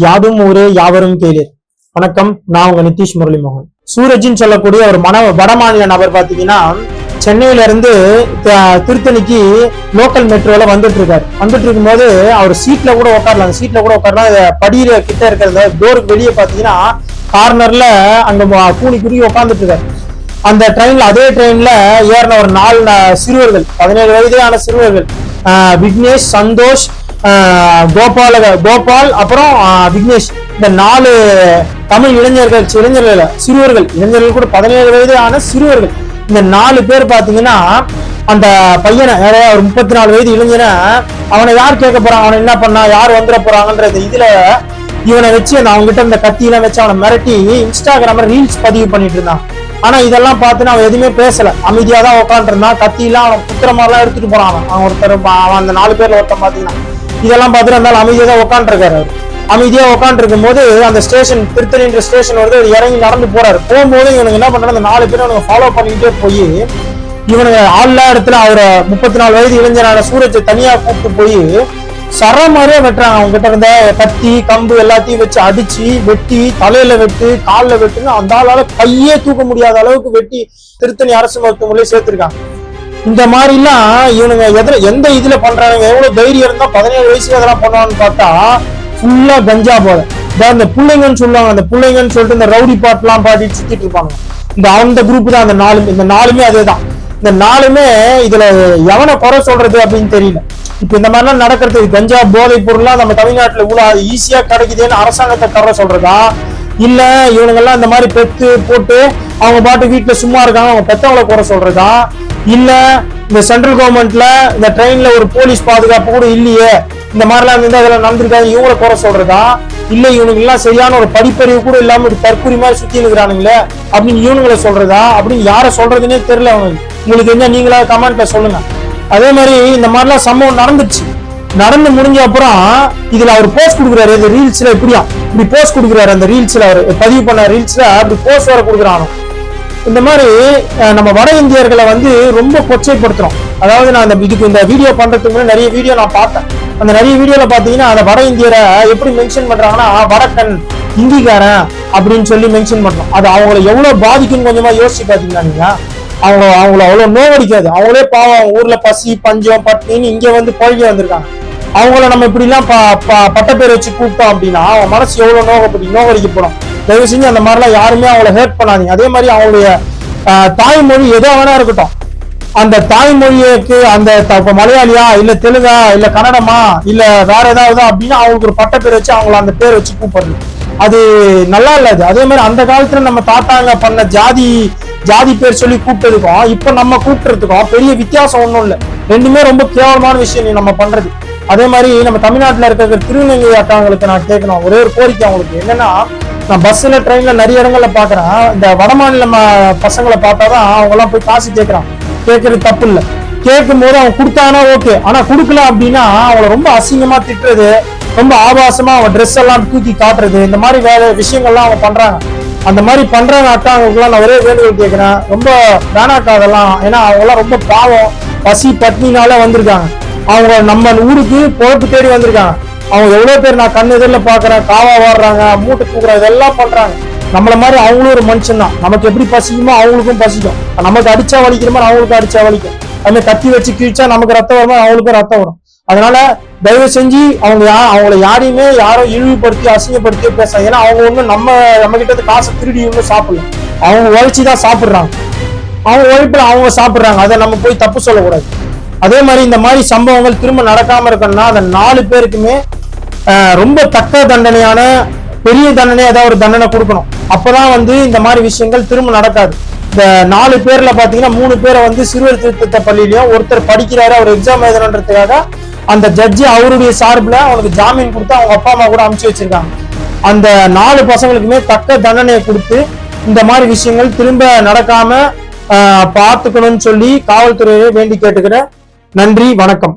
யாதும் ஊரே யாவரும் கேளீர். வணக்கம், நான் உங்க நிதிஷ் முரளி மோகன். சூரஜின்னு சொல்லக்கூடிய ஒரு வடமாநில நபர் பாத்தீங்கன்னா சென்னையில இருந்து திருத்தணிக்கு லோக்கல் மெட்ரோல வந்துட்டு இருக்கும் போது அவர் சீட்ல கூட உட்காரலாம். படியில கிட்ட இருக்கிற டோருக்கு வெளியே பாத்தீங்கன்னா கார்னர்ல அங்க கூனி குறுகி உட்காந்துட்டு இருக்காரு. அந்த ட்ரெயின்ல அதே ட்ரெயின்ல ஏறின ஒரு 4 சிறுவர்கள், 17 வயதான சிறுவர்கள், விக்னேஷ், சந்தோஷ், கோபால், அப்புறம் விக்னேஷ், இந்த 4 தமிழ் இளைஞர்கள் கூட 17 வயதான சிறுவர்கள். இந்த 4 பேர் பாத்தீங்கன்னா அந்த பையனை, ஒரு 34 வயது இளைஞனை, அவனை யார் கேட்க போறாங்க, அவனை என்ன பண்ணா, யார் வந்துட போறாங்கன்ற இதுல இவனை வச்சு அவங்க கிட்ட இந்த கத்தியெல்லாம் வச்சு அவனை மிரட்டி இன்ஸ்டாகிராம்ல ரீல்ஸ் பதிவு பண்ணிட்டு இருந்தான். ஆனா இதெல்லாம் பார்த்துன்னு அவன் எதுவுமே பேசல, அமைதியா தான் உட்காந்துருந்தான். கத்தியெல்லாம் அவன் குத்துற மாதிரிலாம் எடுத்துட்டு போறான். அவன் ஒருத்தர், அவன் அந்த 4 பேர்ல ஒருத்தன் பாத்தீங்கன்னா இதெல்லாம் பார்த்துட்டு இருந்தாலும் அமைதியா தான் உட்காந்துருக்காரு. அமைதியா உட்காந்துருக்கும் போது அந்த ஸ்டேஷன், திருத்தணின்ற ஸ்டேஷன் வருது. இறங்கி நடந்து போகும்போது இவனுக்கு என்ன பண்றாங்க, அந்த 4 பேரும் அவனுக்கு ஃபாலோ பண்ணிக்கிட்டே போய் இவனுக்கு ஆள்லா இடத்துல அவரை 34 வயது இளைஞரான சூரஜை தனியா கூப்பிட்டு போய் சரமாரியா வெட்டுறாங்க. அவங்க கிட்ட இருந்த கத்தி, கம்பு எல்லாத்தையும் வச்சு அடிச்சு வெட்டி, தலையில வெட்டு, காலில் வெட்டுன்னு அந்த ஆளால கையே தூக்க முடியாத அளவுக்கு வெட்டி திருத்தணி அரசு மருத்துவமனையில சேர்த்திருக்காங்க. இந்த மாதிரி எல்லாம் இவனுங்க எந்த இதுல பண்றாங்க, எவ்வளவு தைரியம் இருந்தா 17 வயசுல அதெல்லாம் பண்ணுவான்னு பார்த்தா ஃபுல்லா கஞ்சா போல. இந்த பிள்ளைங்கன்னு சொல்லுவாங்க, அந்த பிள்ளைங்கன்னு சொல்லிட்டு இந்த ரவுடி பாட்டு எல்லாம் பாடிட்டு சுத்திட்டு இருப்பாங்க. அந்த குரூப் தான் இந்த 4மே அதேதான். இந்த 4மே இதுல எவனை குறை சொல்றது அப்படின்னு தெரியல. இப்ப இந்த மாதிரிலாம் நடக்கிறது, கஞ்சா போதை பொருள்லாம் நம்ம தமிழ்நாட்டுல இவ்வளவு ஈஸியா கிடைக்குதுன்னு அரசாங்கத்தை குறை சொல்றதா, இல்ல இவனுங்கெல்லாம் இந்த மாதிரி பெத்து போட்டு அவங்க பாட்டு வீட்டுல சும்மா இருக்காங்க அவங்க பெத்தவங்களை குறை சொல்றதா, இல்ல இந்த சென்ட்ரல் கவர்மெண்ட்ல இந்த ட்ரெயின்ல ஒரு போலீஸ் பாதுகாப்பு கூட இல்லையே, இந்த மாதிரிலாம் இருந்து அதெல்லாம் நடந்திருக்காங்க இவங்களை குறை சொல்றதா, இல்ல இவனுக்கு எல்லாம் சரியான ஒரு படிப்பறிவு கூட இல்லாம தற்கொலை மாதிரி சுத்தி இருக்கிறானுங்களே அப்படின்னு இவனுங்களை சொல்றதா, அப்படின்னு யார சொல்றதுன்னே தெரியல. உங்களுக்கு என்ன, நீங்களா கமெண்ட்ல சொல்லுங்க. அதே மாதிரி இந்த மாதிரிலாம் சம்பவம் நடந்து முடிஞ்ச அப்புறம் இதுல அவர் போஸ்ட் கொடுக்குறாரு. இந்த ரீல்ஸ்ல இப்படி போஸ்ட் கொடுக்குறாரு. அந்த ரீல்ஸ்ல அவர் பதிவு பண்ண ரீல்ஸ்ல அப்படி போஸ்ட் வர கொடுக்குறானோ. இந்த மாதிரி நம்ம வட இந்தியர்களை ரொம்ப கொச்சைப்படுத்துறோம். அதாவது நான் இந்த வீடியோ பண்றதுக்கு முன்னாடி நிறைய வீடியோ நான் பார்த்தேன். அந்த நிறைய வீடியோல பாத்தீங்கன்னா அந்த வட இந்தியரை எப்படி மென்ஷன் பண்றாங்கன்னா வடக்கன், ஹிந்திக்காரன் அப்படின்னு சொல்லி மென்ஷன் பண்றோம். அது அவங்களை எவ்வளவு பாதிக்குன்னு கொஞ்சமா யோசிச்சு பாத்தீங்கன்னா நீங்க, அவங்கள அவ்வளவு நோவடிக்காது. அவங்களே பாவம் ஊர்ல பசி, பஞ்சம், பட்டினின்னு இங்க பழகி வந்திருக்காங்க. அவங்கள நம்ம இப்படி எல்லாம் பட்டப்பேர் வச்சு கூப்பிட்டோம் அப்படின்னா அவன் மனசு எவ்வளவு நோவடிக்கப்படும். தயவு செஞ்சு அந்த மாதிரிலாம் யாருமே அவங்கள ஹேர்ட் பண்ணாதீங்க. அதே மாதிரி அவங்களுடைய தாய்மொழி எதோ வேணா இருக்கட்டும், அந்த தாய்மொழிக்கு அந்த மலையாளியா, இல்ல தெலுங்கா, இல்ல கன்னடமா, இல்ல வேற ஏதாவது அப்படின்னா அவங்களுக்கு ஒரு பட்டப்பேர் வச்சு அவங்கள அந்த பேர் வச்சு கூப்பிடுறது அது நல்லா இல்லாது. அதே மாதிரி அந்த காலத்துல நம்ம தாத்தாங்க பண்ண ஜாதி பேர் சொல்லி கூப்பிட்டதுக்கும் இப்ப நம்ம கூப்பிட்டுறதுக்கும் பெரிய வித்தியாசம் ஒண்ணும் இல்லை. ரெண்டுமே ரொம்ப கேவலமான விஷயம் நம்ம பண்றது. அதே மாதிரி நம்ம தமிழ்நாட்டுல இருக்கிற திருநங்கை அக்காங்களுக்கு நான் கேட்கணும் ஒரே ஒரு கோரிக்கை. அவங்களுக்கு என்னன்னா, நான் பஸ்ல ட்ரெயின்ல நிறைய இடங்கள்ல பாக்குறேன், இந்த வடமாநில பசங்களை பார்த்தாதான் அவங்க எல்லாம் போய் காசு கேட்கறது தப்பு இல்லை. கேட்கும் போது அவங்க கொடுத்தானா ஓகே, ஆனா கொடுக்கல அப்படின்னா அவங்கள ரொம்ப அசிங்கமா திட்டுறது, ரொம்ப ஆபாசமா அவன் ட்ரெஸ் எல்லாம் தூக்கி காட்டுறது, இந்த மாதிரி வேற விஷயங்கள்லாம் அவங்க பண்றாங்க. அந்த மாதிரி பண்றாங்க அக்காங்களுக்குலாம் நான் ஒரே வேண்டுகோள் கேட்கிறேன், ரொம்ப வேணாக்கா அதெல்லாம். ஏன்னா அவங்க எல்லாம் ரொம்ப பாவம், பசி பட்னினால வந்திருக்காங்க. அவங்க நம்ம ஊருக்கு பொழப்பு தேடி வந்திருக்காங்க. அவங்க எவ்வளவு பேர் நான் கண் எதிரில் பாக்குறேன், காவா வாடுறாங்க, மூட்டை தூக்குறாங்க, இதெல்லாம் பண்றாங்க. நம்மள மாதிரி அவங்களும் ஒரு மனுஷன் தான். நமக்கு எப்படி பசிக்குமோ அவங்களுக்கும் பசிக்கும். நமக்கு அடிச்சா வலிக்கிற மாதிரி அவங்களுக்கு அடிச்சா வலிக்கும். அது மாதிரி கத்தி வச்சு கிழிச்சா நமக்கு ரத்தம் வருமா, அவங்களுக்கும் ரத்தம் வரும். அதனால தயவு செஞ்சு அவங்களை யாரையுமே யாரும் இழிவுபடுத்தி அசிங்கப்படுத்தியோ பேச. ஏன்னா அவங்க ஒண்ணு நம்ம கிட்ட காசை திருடி ஒன்றும் சாப்பிடல, அவங்க உழைச்சிதான் சாப்பிடுறாங்க. அவங்க உழைப்புல அவங்க சாப்பிடுறாங்க. அதை நம்ம போய் தப்பு சொல்லக்கூடாது. அதே மாதிரி இந்த மாதிரி சம்பவங்கள் திரும்ப நடக்காம இருக்கணும்னா அந்த 4 பேருக்குமே ரொம்ப தக்க தண்டனையான பெரிய தண்டனை, ஏதாவது ஒரு தண்டனை கொடுக்கணும். அப்பதான் இந்த மாதிரி விஷயங்கள் திரும்ப நடக்காது. இந்த 4 பேர்ல பாத்தீங்கன்னா 3 பேரை சிறுவர் திருத்த பள்ளியிலயும், ஒருத்தர் படிக்கிறாரு, அவர் எக்ஸாம் எழுதணுன்றதுக்காக அந்த ஜட்ஜி அவருடைய சார்பில் அவனுக்கு ஜாமீன் கொடுத்து அவங்க அப்பா அம்மா கூட அனுப்பிச்சு வச்சிருக்காங்க. அந்த 4 பசங்களுக்குமே தக்க தண்டனையை கொடுத்து இந்த மாதிரி விஷயங்கள் திரும்ப நடக்காம பார்த்துக்கணும்னு சொல்லி காவல்துறையை வேண்டி கேட்டுக்கிறேன். நன்றி, வணக்கம்.